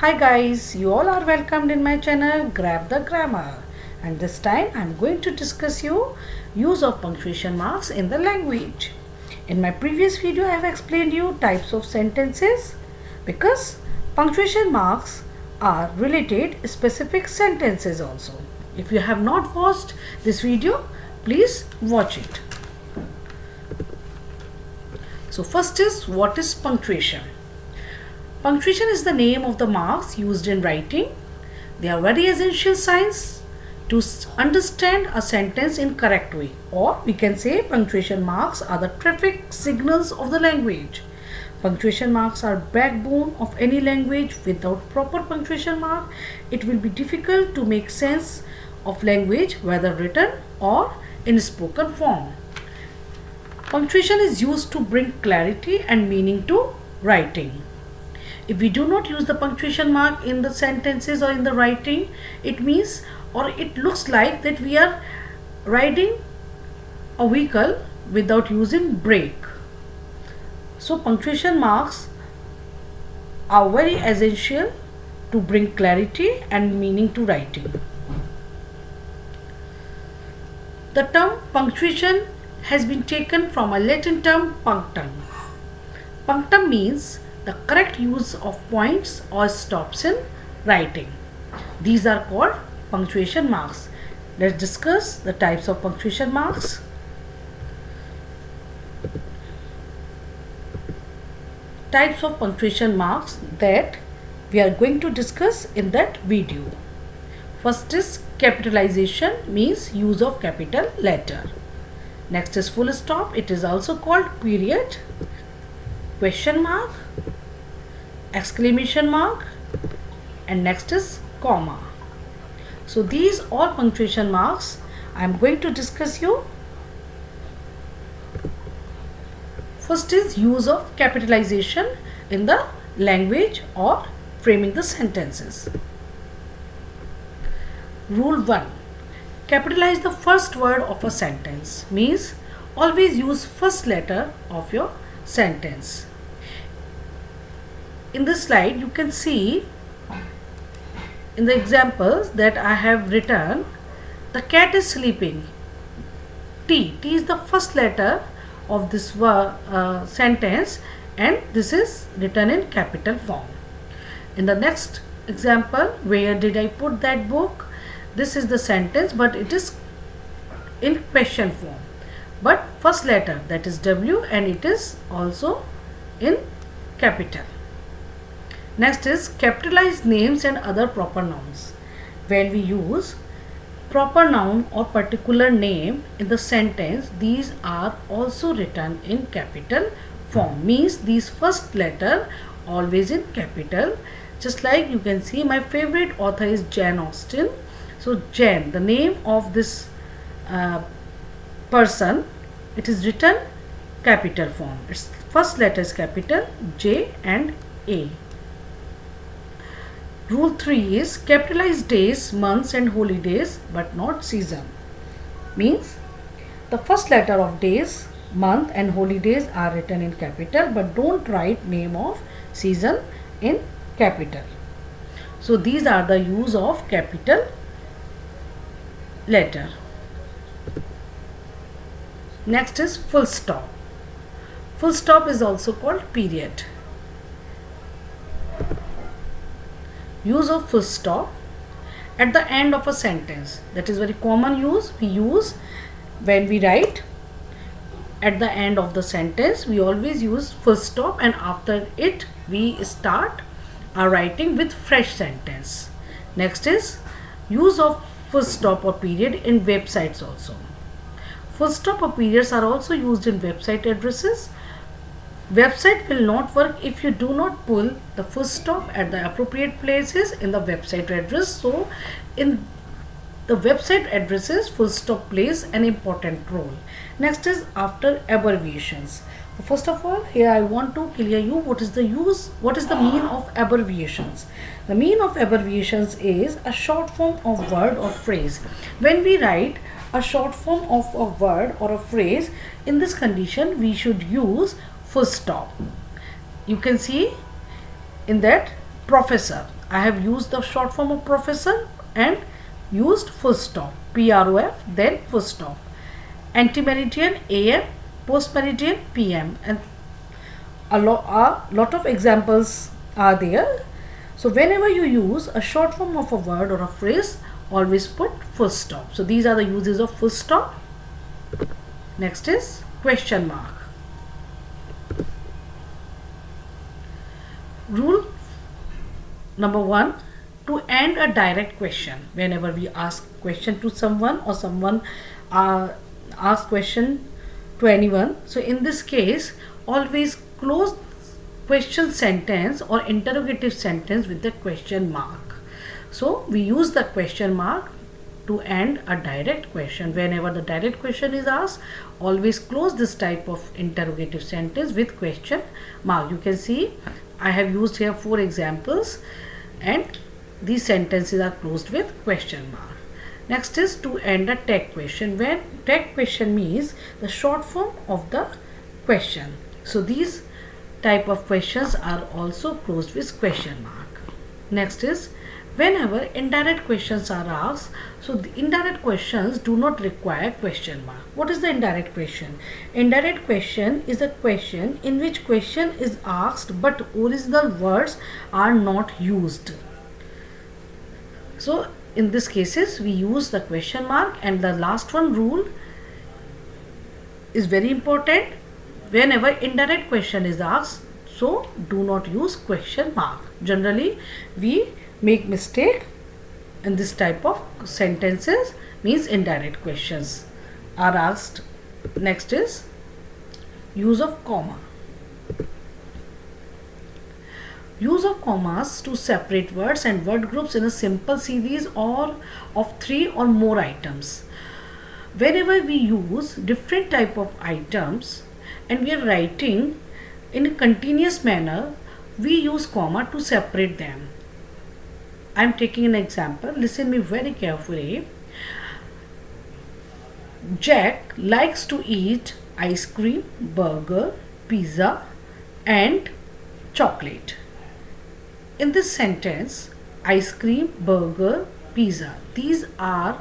Hi guys, you all are welcomed in my channel Grab the Grammar, and this time I am going to discuss you use of punctuation marks in the language. In my previous video I have explained you types of sentences because punctuation marks are related specific sentences also. If you have not watched this video, please watch it. So first is, what is punctuation? Punctuation is the name of the marks used in writing. They are very essential signs to understand a sentence in correct way, or we can say punctuation marks are the traffic signals of the language. Punctuation marks are backbone of any language. Without proper punctuation mark, it will be difficult to make sense of language, whether written or in spoken form. Punctuation is used to bring clarity and meaning to writing. If we do not use the punctuation mark in the sentences or in the writing, it means, or it looks like that we are riding a vehicle without using brake. So punctuation marks are very essential to bring clarity and meaning to writing. The term punctuation has been taken from a Latin term punctum. Punctum means the correct use of points or stops in writing. These are called punctuation marks. Let's discuss the types of punctuation marks. Types of punctuation marks that we are going to discuss in that video. First is capitalization, means use of capital letter. Next is full stop. It is also called period, question mark, exclamation mark, and next is comma. So these all punctuation marks I am going to discuss you. First is use of capitalization in the language or framing the sentences. Rule 1. Capitalize the first word of a sentence, means always use first letter of your sentence. In this slide you can see in the examples that I have written, the cat is sleeping. T is the first letter of this sentence, and this is written in capital form. In the next example, where did I put that book? This is the sentence, but it is in question form, but first letter, that is W, and it is also in capital. Next is capitalize names and other proper nouns. When we use proper noun or particular name in the sentence, these are also written in capital form, means these first letter always in capital. Just like you can see, my favorite author is Jane Austen. So Jane, the name of this person, it is written capital form. Its first letter is capital J and A. Rule 3 is capitalize days, months and holidays but not season. Means the first letter of days, month and holidays are written in capital, but don't write name of season in capital. So these are the use of capital letter. Next is full stop. Full stop is also called period. Use of full stop at the end of a sentence. That is very common use. We use when we write at the end of the sentence, we always use full stop, and after it we start our writing with fresh sentence. Next is use of full stop or period in websites also. Full stop or periods are also used in website addresses. Website will not work if you do not pull the full stop at the appropriate places in the website address. So in the website addresses, full stop plays an important role. Next is after abbreviations. First of all, here I want to clear you what is the meaning of abbreviations. The meaning of abbreviations is a short form of word or phrase. When we write a short form of a word or a phrase, in this condition we should use full stop. You can see in that professor, I have used the short form of professor and used full stop, PROF, then full stop. Antemeridian AM, postmeridian PM, and a lot of examples are there. So whenever you use a short form of a word or a phrase, always put full stop. So these are the uses of full stop. Next is question mark. Rule number 1, to end a direct question. Whenever we ask question to someone or someone ask question to anyone, so in this case always close question sentence or interrogative sentence with the question mark. So we use the question mark to end a direct question. Whenever the direct question is asked, always close this type of interrogative sentence with question mark. You can see I have used here 4 examples and these sentences are closed with question mark. Next is to end a tag question. When tag question means the short form of the question. So these type of questions are also closed with question mark. Next is whenever indirect questions are asked, so the indirect questions do not require question mark. What is the indirect question? Indirect question is a question in which question is asked but original words are not used. So in these cases we use the question mark. And the last one rule is very important. Whenever indirect question is asked, so do not use question mark. Generally we make mistake in this type of sentences, means indirect questions are asked. Next is use of comma. Use of commas to separate words and word groups in a simple series or of 3 or more items. Whenever we use different type of items and we are writing in a continuous manner, we use comma to separate them. I am taking an example. Listen me very carefully. Jack likes to eat ice cream, burger, pizza and chocolate. In this sentence, ice cream, burger, pizza, these are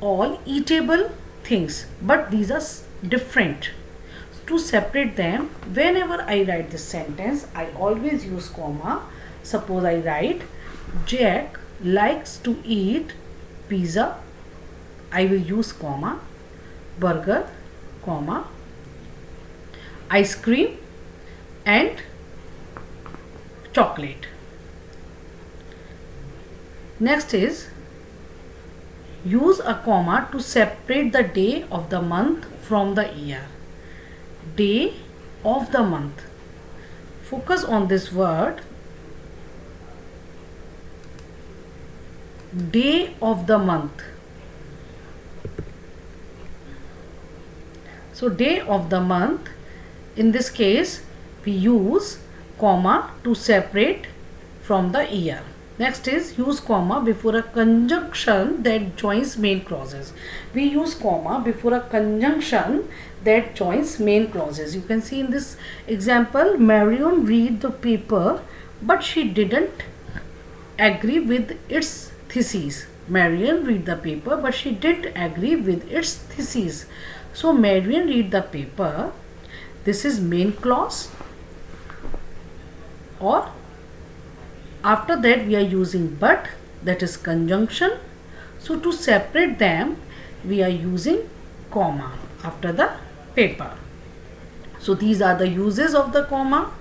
all eatable things, but these are different. To separate them, whenever I write this sentence, I always use comma. Suppose I write Jack likes to eat pizza, I will use comma, burger, comma, ice cream and chocolate. Next is use a comma to separate the day of the month from the year. Day of the month. Focus on this word. Day of the month. So day of the month, in this case we use comma to separate from the year. Next is use comma before a conjunction that joins main clauses. We use comma before a conjunction that joins main clauses. You can see in this example, Marion read the paper but she didn't agree with its thesis. Marion read the paper but she didn't agree with its thesis. So Marion read the paper, this is main clause, or after that we are using but, that is conjunction. So to separate them we are using comma after the paper. So these are the uses of the comma.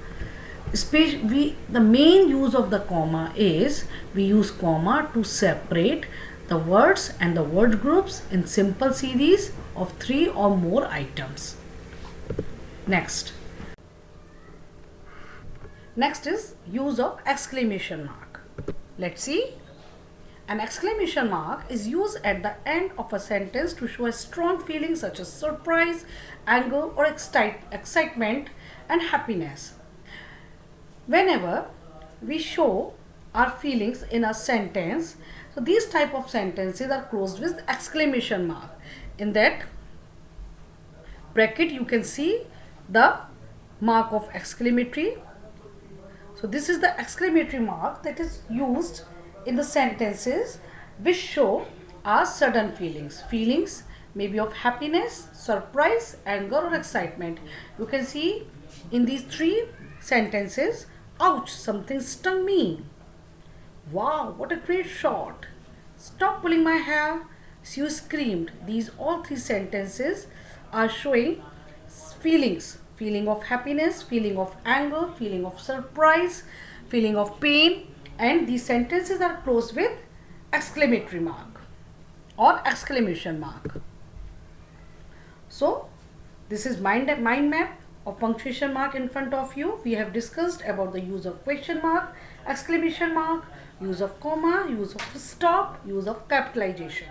The main use of the comma is we use comma to separate the words and the word groups in simple series of 3 or more items. Next is use of exclamation mark. Let's see. An exclamation mark is used at the end of a sentence to show a strong feeling such as surprise, anger or excitement and happiness. Whenever we show our feelings in a sentence, so these type of sentences are closed with exclamation mark. In that bracket you can see the mark of exclamatory So this is the exclamatory mark that is used in the sentences which show our sudden feelings. Feelings maybe of happiness, surprise, anger or excitement. You can see in these three sentences, ouch, something stung me. Wow, what a great shot. Stop pulling my hair. You screamed. These all three sentences are showing feelings. Feeling of happiness, feeling of anger, feeling of surprise, feeling of pain. And these sentences are closed with exclamatory mark or exclamation mark. So, this is mind map of punctuation mark in front of you. We have discussed about the use of question mark, exclamation mark, use of comma, use of stop, use of capitalization.